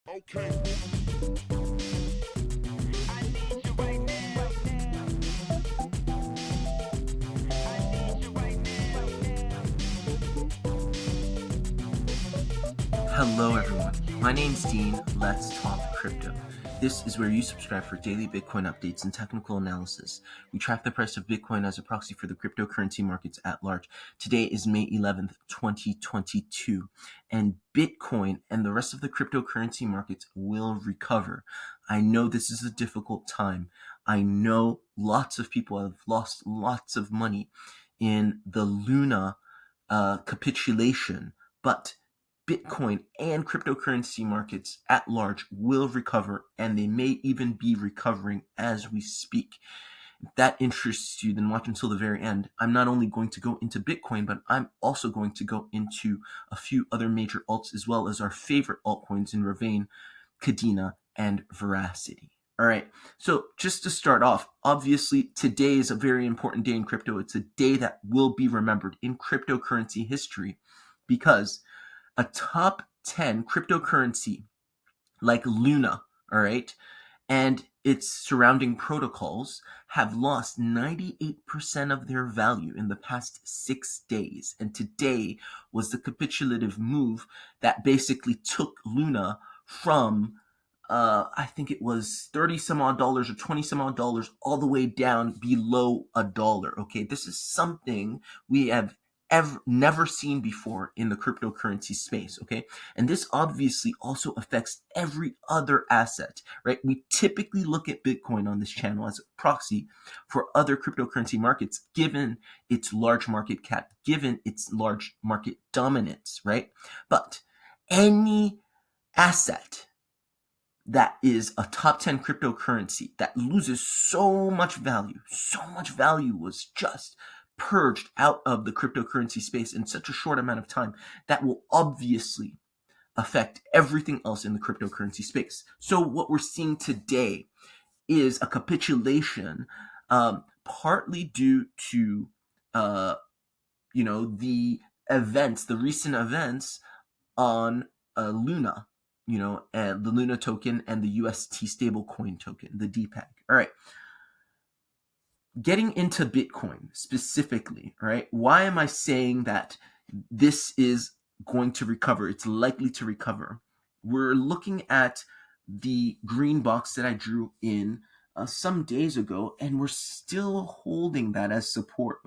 Okay. Hello everyone, my name's Dean, let's talk crypto. This is where you subscribe for daily Bitcoin updates and technical analysis. We track the price of Bitcoin as a proxy for the cryptocurrency markets at large. Today is May 11th, 2022, and Bitcoin and the rest of the cryptocurrency markets will recover. I know this is a difficult time. I know lots of people have lost lots of money in the Luna capitulation, but Bitcoin and cryptocurrency markets at large will recover, and they may even be recovering as we speak. If that interests you, then watch until the very end. I'm not only going to go into Bitcoin, but I'm also going to go into a few other major alts as well as our favorite altcoins in Ravane, Kadena, and Veracity. All right, so just to start off, obviously today is a very important day in crypto. It's a day that will be remembered in cryptocurrency history because a top 10 cryptocurrency like Luna, all right, and its surrounding protocols have lost 98% of their value in the past 6 days. And today was the capitulative move that basically took Luna from I think it was 30 some odd dollars or 20 some odd dollars all the way down below $1. Okay, this is something we have never seen before in the cryptocurrency space. Okay, and this obviously also affects every other asset, right? We typically look at Bitcoin on this channel as a proxy for other cryptocurrency markets, given its large market cap, given its large market dominance, right? But any asset that is a top 10 cryptocurrency that loses so much value was just purged out of the cryptocurrency space in such a short amount of time that will obviously affect everything else in the cryptocurrency space. So what we're seeing today is a capitulation, partly due to the recent events on Luna, and the Luna token and the UST stablecoin token, the depeg. All right. Getting into Bitcoin specifically, all right, why am I saying that this is going to recover? It's likely to recover. We're looking at the green box that I drew in some days ago, and we're still holding that as support.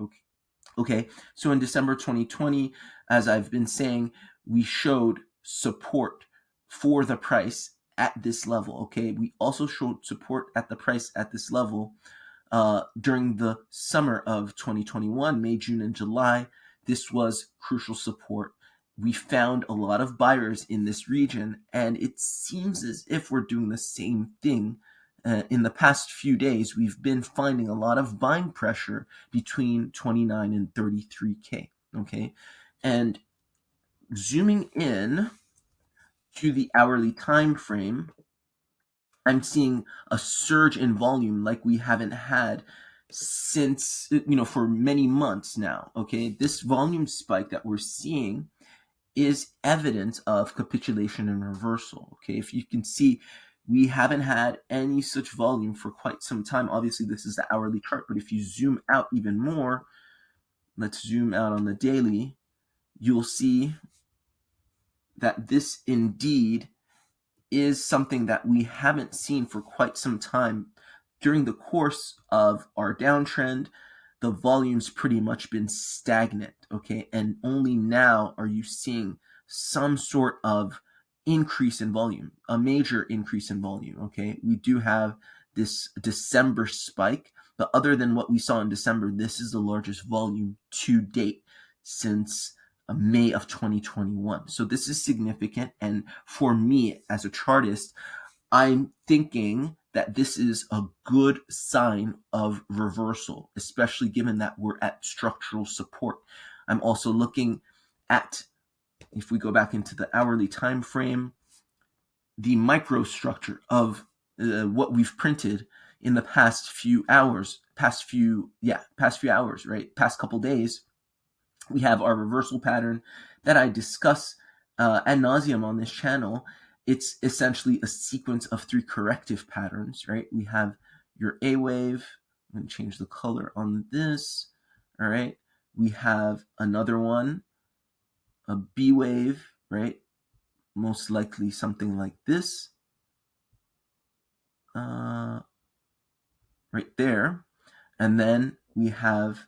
Okay. So in December 2020, as I've been saying, we showed support for the price at this level. Okay, we also showed support at the price at this level during the summer of 2021, May, June, and July. This was crucial support. We found a lot of buyers in this region, and it seems as if we're doing the same thing. In the past few days, we've been finding a lot of buying pressure between 29 and 33K. Okay, and zooming in to the hourly time frame, I'm seeing a surge in volume like we haven't had since, for many months now. Okay, this volume spike that we're seeing is evidence of capitulation and reversal. Okay, if you can see, we haven't had any such volume for quite some time. Obviously, this is the hourly chart, but if you zoom out even more, let's zoom out on the daily, you'll see that this indeed is something that we haven't seen for quite some time. During the course of our downtrend, the volume's pretty much been stagnant, okay? And only now are you seeing some sort of increase in volume, a major increase in volume, okay? We do have this December spike, but other than what we saw in December, this is the largest volume to date since May of 2021. So this is significant. And for me as a chartist, I'm thinking that this is a good sign of reversal, especially given that we're at structural support. I'm also looking at, if we go back into the hourly time frame, the microstructure of what we've printed in the past few hours, right? Past couple days. We have our reversal pattern that I discuss ad nauseum on this channel, it's essentially a sequence of 3 corrective patterns, right? We have your A wave. I'm going to change the color on this. All right. We have another one, a B wave, right? Most likely something like this, right there. And then we have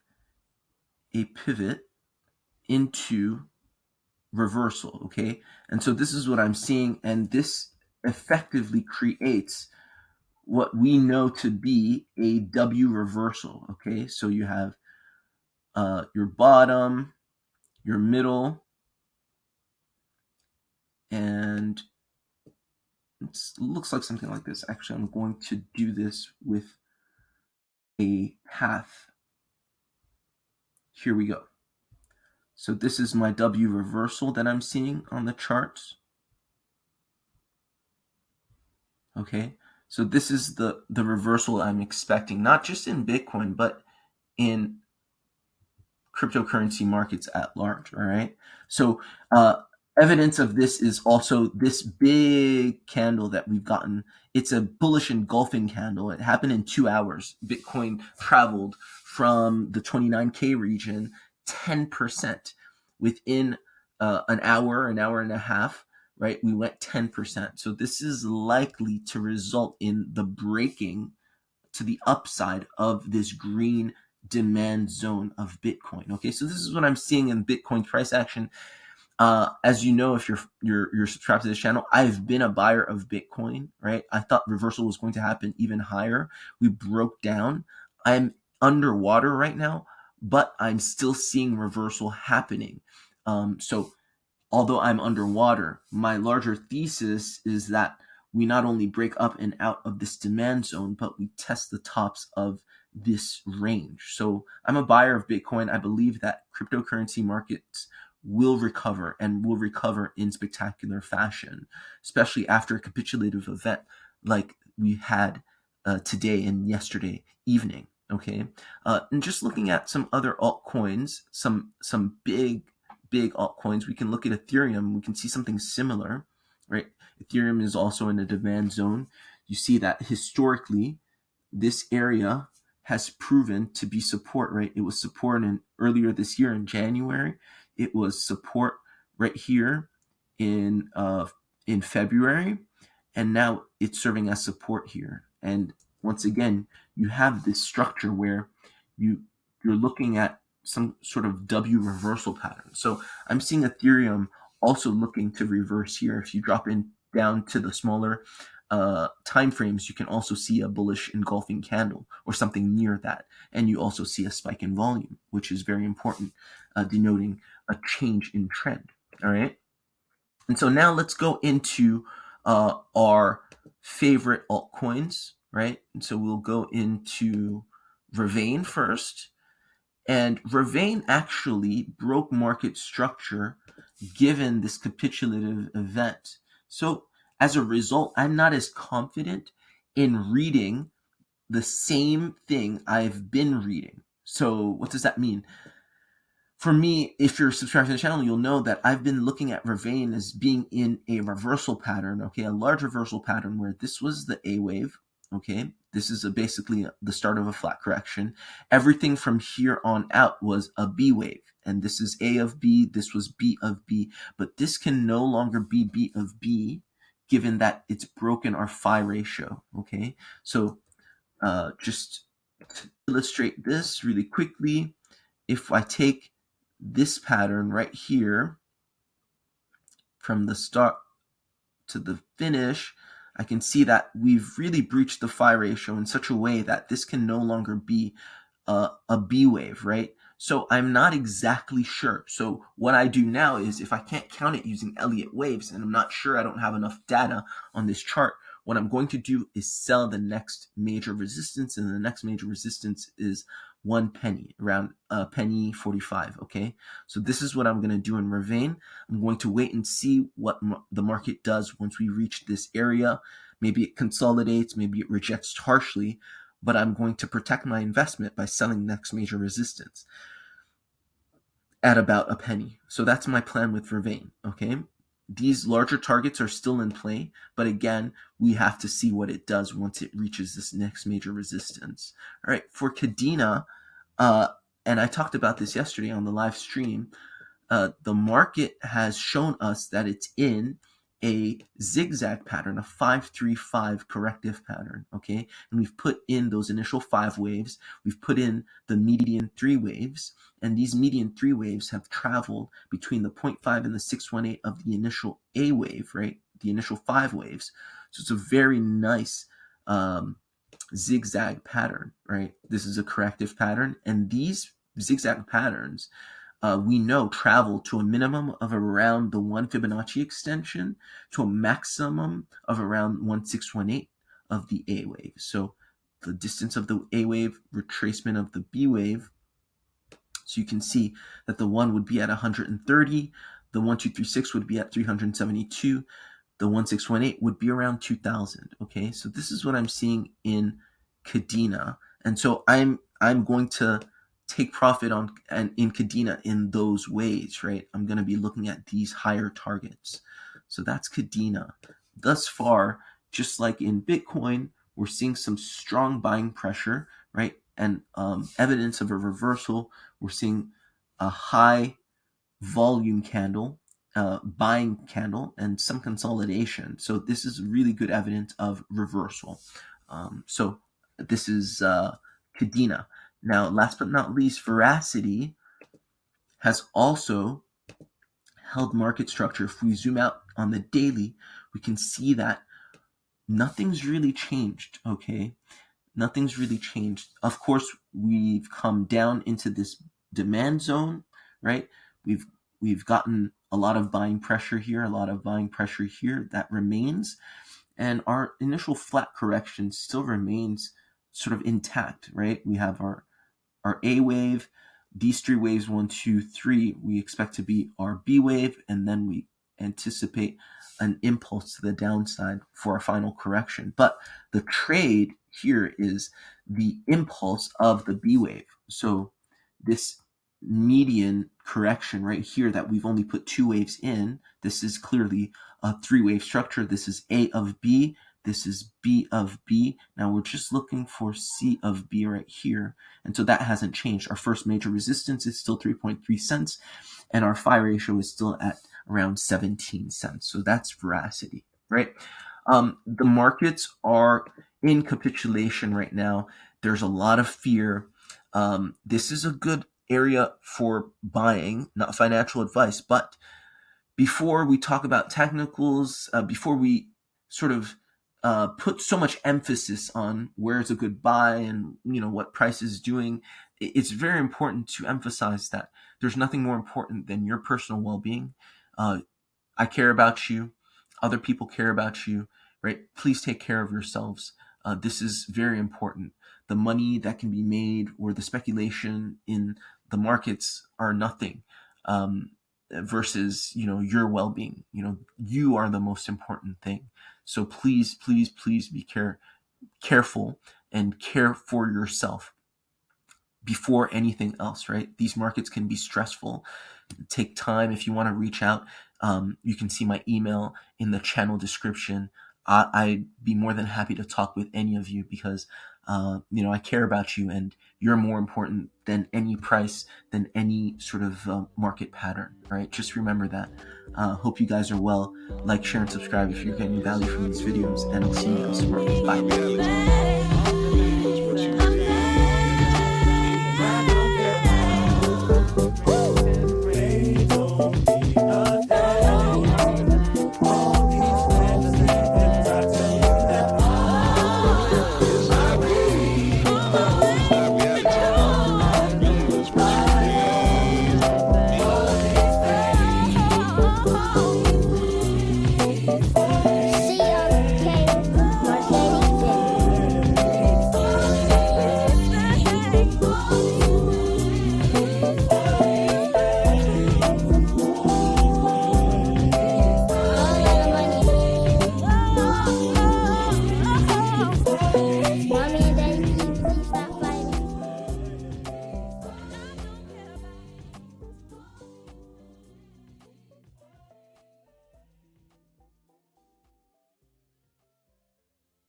a pivot into reversal, okay? And so this is what I'm seeing, and this effectively creates what we know to be a W reversal, okay? So you have your bottom, your middle, and it looks like something like this. Actually, I'm going to do this with a path. Here we go. So this is my W reversal that I'm seeing on the charts. Okay, so this is the reversal I'm expecting, not just in Bitcoin, but in cryptocurrency markets at large. All right. So evidence of this is also this big candle that we've gotten. It's a bullish engulfing candle. It happened in 2 hours. Bitcoin traveled from the 29K region 10% within an hour and a half. Right, we went 10%. So this is likely to result in the breaking to the upside of this green demand zone of Bitcoin. Okay, so this is what I'm seeing in Bitcoin price action. As you know, if you're subscribed to this channel, I've been a buyer of Bitcoin. Right, I thought reversal was going to happen even higher. We broke down. I'm underwater right now, but I'm still seeing reversal happening. So although I'm underwater, my larger thesis is that we not only break up and out of this demand zone, but we test the tops of this range. So I'm a buyer of Bitcoin. I believe that cryptocurrency markets will recover and will recover in spectacular fashion, especially after a capitulative event like we had today and yesterday evening. Okay, and just looking at some other altcoins, some big altcoins, we can look at Ethereum. We can see something similar, right? Ethereum is also in a demand zone. You see that historically, this area has proven to be support, right? It was support earlier this year in January. It was support right here in February, and now it's serving as support here. And once again, you have this structure where you're looking at some sort of W reversal pattern. So I'm seeing Ethereum also looking to reverse here. If you drop in down to the smaller time frames, you can also see a bullish engulfing candle or something near that. And you also see a spike in volume, which is very important, denoting a change in trend. All right. And so now let's go into our favorite altcoins, right? And so we'll go into Ravane first. And Ravane actually broke market structure given this capitulative event. So as a result, I'm not as confident in reading the same thing I've been reading. So what does that mean? For me, if you're subscribed to the channel, you'll know that I've been looking at Ravane as being in a reversal pattern, okay, a large reversal pattern where this was the A wave, okay, this is basically the start of a flat correction. Everything from here on out was a B wave, and this is A of B, this was B of B, but this can no longer be B of B, given that it's broken our phi ratio, okay? So just to illustrate this really quickly, if I take this pattern right here from the start to the finish, I can see that we've really breached the phi ratio in such a way that this can no longer be a B wave, right? So I'm not exactly sure. So what I do now is, if I can't count it using Elliott waves and I'm not sure, I don't have enough data on this chart, what I'm going to do is sell the next major resistance, and the next major resistance is 1 penny, around penny 45. Okay, so this is what I'm going to do in Ravane. I'm going to wait and see what the market does once we reach this area. Maybe it consolidates, maybe it rejects harshly, but I'm going to protect my investment by selling next major resistance at about a penny. So that's my plan with Ravane. Okay, these larger targets are still in play, but again, we have to see what it does once it reaches this next major resistance. All right, for Kadena, and I talked about this yesterday on the live stream, the market has shown us that it's in a zigzag pattern, a 5-3-5 corrective pattern, okay? And we've put in those initial 5 waves, we've put in the median 3 waves, and these median 3 waves have traveled between the 0.5 and the 618 of the initial A wave, right? The initial 5 waves. So it's a very nice zigzag pattern, right? This is a corrective pattern, and these zigzag patterns we know travel to a minimum of around the 1 Fibonacci extension to a maximum of around 1,618 of the A wave. So the distance of the A wave, retracement of the B wave. So you can see that the 1 would be at 130, the 1236 would be at 372, the 1618 would be around 2000. Okay, so this is what I'm seeing in Kadena, and so I'm going to take profit on and in Kadena in those ways, right? I'm going to be looking at these higher targets. So that's Kadena. Thus far, just like in Bitcoin, we're seeing some strong buying pressure, right? And evidence of a reversal. We're seeing a high volume candle, buying candle, and some consolidation. So this is really good evidence of reversal. So this is Kadena. Now, last but not least, Veracity has also held market structure. If we zoom out on the daily, we can see that nothing's really changed, okay? Nothing's really changed. Of course, we've come down into this demand zone, right? We've gotten a lot of buying pressure here, that remains. And our initial flat correction still remains sort of intact, right? We have our A wave, these 3 waves, 1, 2, 3, we expect to be our B wave, and then we anticipate an impulse to the downside for a final correction. But the trade here is the impulse of the B wave. So this median correction right here that we've only put 2 waves in, this is clearly a 3-wave structure. This is A of B, this is B of B. Now we're just looking for C of B right here. And so that hasn't changed. Our first major resistance is still 3.3 cents, and our phi ratio is still at around 17 cents. So that's Veracity, right? The markets are in capitulation right now. There's a lot of fear. This is a good area for buying, not financial advice, but before we talk about technicals, before we sort of put so much emphasis on where it's a good buy and what price is doing, it's very important to emphasize that there's nothing more important than your personal well-being. I care about you. Other people care about you, right? Please take care of yourselves. This is very important. The money that can be made or the speculation in the markets are nothing versus your well-being. You are the most important thing. So please be careful and care for yourself before anything else, right? These markets can be stressful. Take time. If you want to reach out, you can see my email in the channel description. I'd be more than happy to talk with any of you because I care about you, and you're more important than any price, than any sort of market pattern, right? Just remember that. Hope you guys are well. Like, share, and subscribe if you're getting value from these videos, and I'll see you guys tomorrow. Bye.